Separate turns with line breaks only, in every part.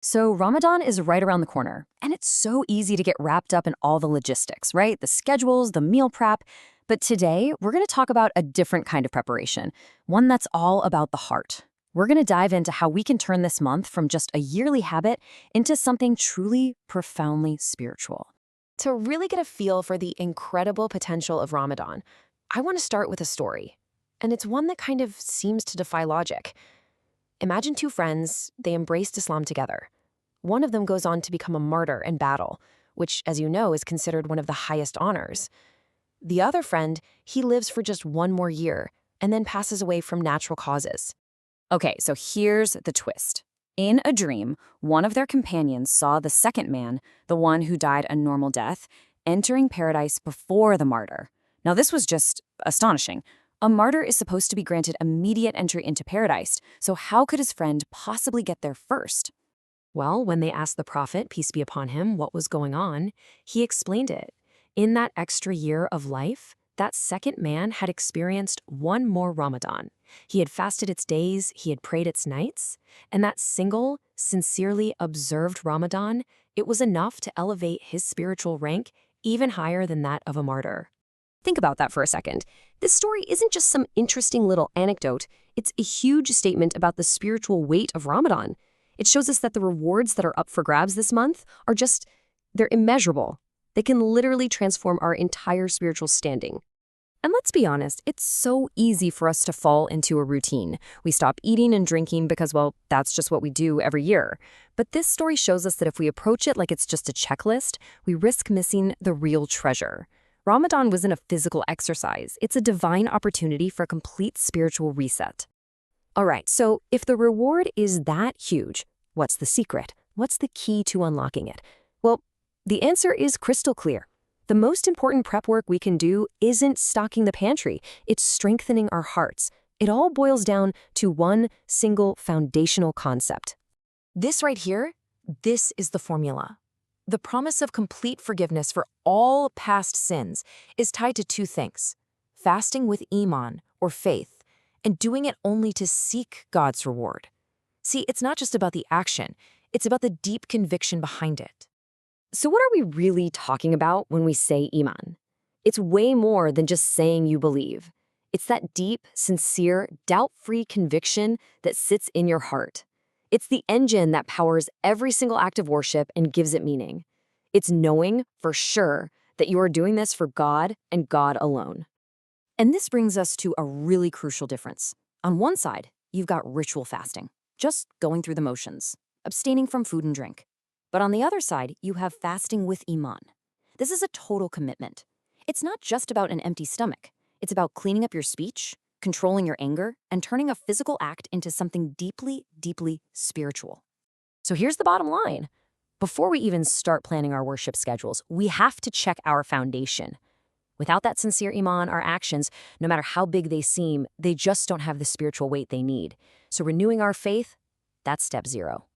So Ramadan is right around the corner, and it's so easy to get wrapped up in all the logistics, right? The schedules, the meal prep. But today, we're going to talk about a different kind of preparation, one that's all about the heart. We're going to dive into how we can turn this month from just a yearly habit into something truly, profoundly spiritual.
To really get a feel for the incredible potential of Ramadan, I want to start with a story. And it's one that kind of seems to defy logic. Imagine two friends, they embraced Islam together. One of them goes on to become a martyr in battle, which, as you know, is considered one of the highest honors. The other friend, he lives for just one more year and then passes away from natural causes.
Okay, so here's the twist. In a dream, one of their companions saw the second man, the one who died a normal death, entering paradise before the martyr. Now, this was just astonishing. A martyr is supposed to be granted immediate entry into paradise, so how could his friend possibly get there first?
Well, when they asked the Prophet, peace be upon him, what was going on, he explained it. In that extra year of life, that second man had experienced one more Ramadan. He had fasted its days, he had prayed its nights, and that single, sincerely observed Ramadan, it was enough to elevate his spiritual rank even higher than that of a martyr.
Think about that for a second. This story isn't just some interesting little anecdote. It's a huge statement about the spiritual weight of Ramadan. It shows us that the rewards that are up for grabs this month are they're immeasurable. They can literally transform our entire spiritual standing. And let's be honest, it's so easy for us to fall into a routine. We stop eating and drinking because, well, that's just what we do every year. But this story shows us that if we approach it like it's just a checklist, we risk missing the real treasure. Ramadan wasn't a physical exercise. It's a divine opportunity for a complete spiritual reset. All right, so if the reward is that huge, what's the secret? What's the key to unlocking it? Well, the answer is crystal clear. The most important prep work we can do isn't stocking the pantry, it's strengthening our hearts. It all boils down to one single foundational concept.
This right here, this is the formula. The promise of complete forgiveness for all past sins is tied to two things: fasting with iman, or faith, and doing it only to seek God's reward. See, it's not just about the action, it's about the deep conviction behind it.
So what are we really talking about when we say iman? It's way more than just saying you believe. It's that deep, sincere, doubt-free conviction that sits in your heart. It's the engine that powers every single act of worship and gives it meaning. It's knowing for sure that you are doing this for God and God alone.
And this brings us to a really crucial difference. On one side, you've got ritual fasting, just going through the motions, abstaining from food and drink. But on the other side, you have fasting with iman. This is a total commitment. It's not just about an empty stomach. It's about cleaning up your speech, controlling your anger, and turning a physical act into something deeply, deeply spiritual. So here's the bottom line. Before we even start planning our worship schedules, we have to check our foundation. Without that sincere iman, our actions, no matter how big they seem, they just don't have the spiritual weight they need. So renewing our faith, that's step 0.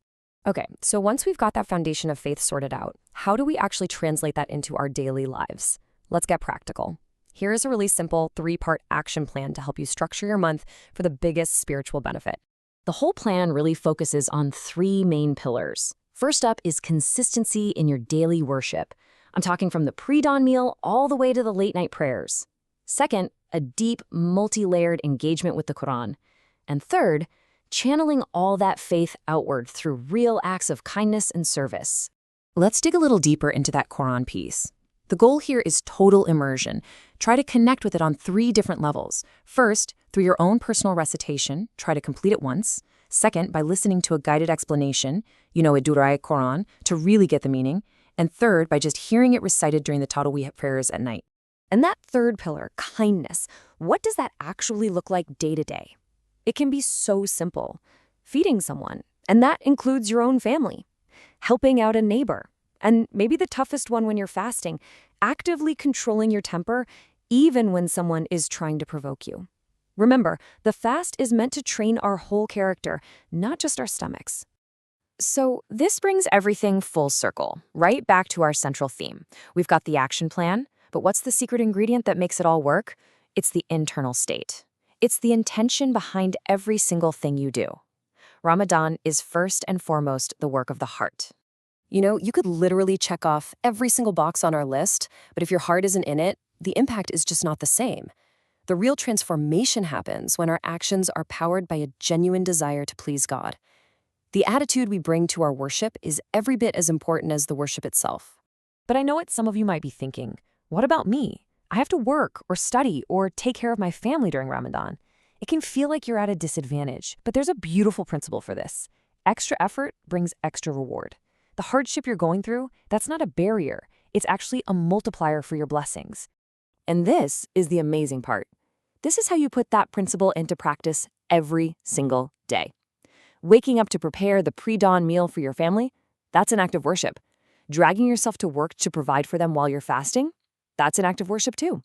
Okay, so once we've got that foundation of faith sorted out, how do we actually translate that into our daily lives? Let's get practical. Here is a really simple 3-part action plan to help you structure your month for the biggest spiritual benefit.
The whole plan really focuses on 3 main pillars. First up is consistency in your daily worship. I'm talking from the pre-dawn meal all the way to the late-night prayers. Second, a deep, multi-layered engagement with the Quran. And third, channeling all that faith outward through real acts of kindness and service. Let's dig a little deeper into that Quran piece. The goal here is total immersion. Try to connect with it on 3 different levels. First, through your own personal recitation, try to complete it once. Second, by listening to a guided explanation, a warraich Quran, to really get the meaning. And third, by just hearing it recited during the Tarawih prayers at night.
And that third pillar, kindness, what does that actually look like day to day? It can be so simple. Feeding someone, and that includes your own family. Helping out a neighbor, and maybe the toughest one when you're fasting, actively controlling your temper even when someone is trying to provoke you. Remember, the fast is meant to train our whole character, not just our stomachs.
So this brings everything full circle, right back to our central theme. We've got the action plan, but what's the secret ingredient that makes it all work? It's the internal state. It's the intention behind every single thing you do.
Ramadan is first and foremost the work of the heart. You know, you could literally check off every single box on our list, but if your heart isn't in it, the impact is just not the same. The real transformation happens when our actions are powered by a genuine desire to please God. The attitude we bring to our worship is every bit as important as the worship itself.
But I know what some of you might be thinking. What about me? I have to work or study or take care of my family during Ramadan. It can feel like you're at a disadvantage, but there's a beautiful principle for this. Extra effort brings extra reward. The hardship you're going through, that's not a barrier. It's actually a multiplier for your blessings.
And this is the amazing part. This is how you put that principle into practice every single day. Waking up to prepare the pre-dawn meal for your family, that's an act of worship. Dragging yourself to work to provide for them while you're fasting, that's an act of worship too.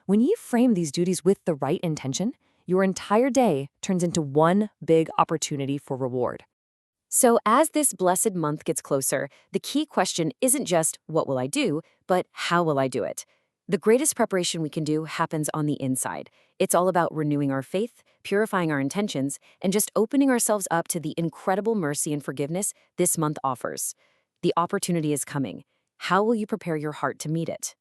When you frame these duties with the right intention, your entire day turns into one big opportunity for reward. So as this blessed month gets closer, the key question isn't just, what will I do, but how will I do it? The greatest preparation we can do happens on the inside. It's all about renewing our faith, purifying our intentions, and just opening ourselves up to the incredible mercy and forgiveness this month offers. The opportunity is coming. How will you prepare your heart to meet it?